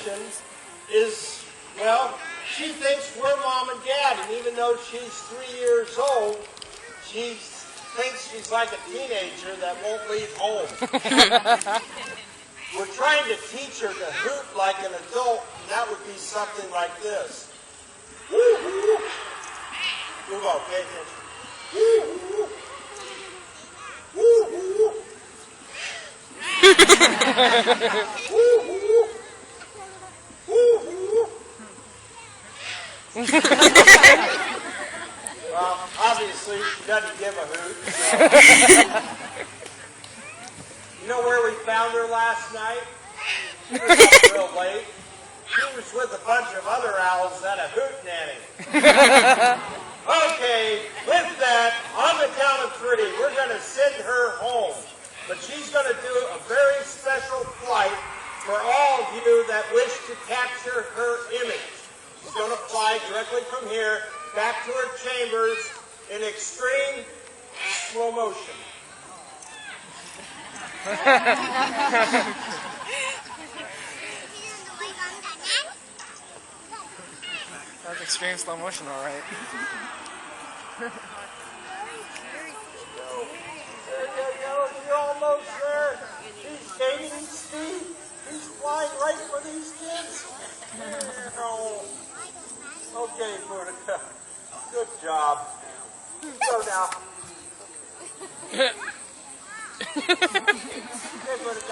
mission is, well, she thinks we're mom and dad, and even though she's 3 years old, she thinks she's like a teenager that won't leave home. We're trying to teach her to hoot like an adult, and that would be something like this. Woo-hoo. Move on, pay attention. Woo-hoo. Woo-hoo. Woo-hoo. Woo-hoo. Well, obviously, she doesn't give a hoot. So. You know where we found her last night? She was up real late. She was with a bunch of other owls at a hoot nanny. Okay, with that, on the count of 3, we're going to send her home. But she's going to do a very special flight for all of you that wish to capture her image. She's going to fly directly from here back to her chambers in extreme slow motion. That's extreme slow motion, all right. There you go. She's almost there. She's gaining speed. She's flying right for these kids. Oh. Okay, Boudica. Good job. Go now. Okay, Boudica.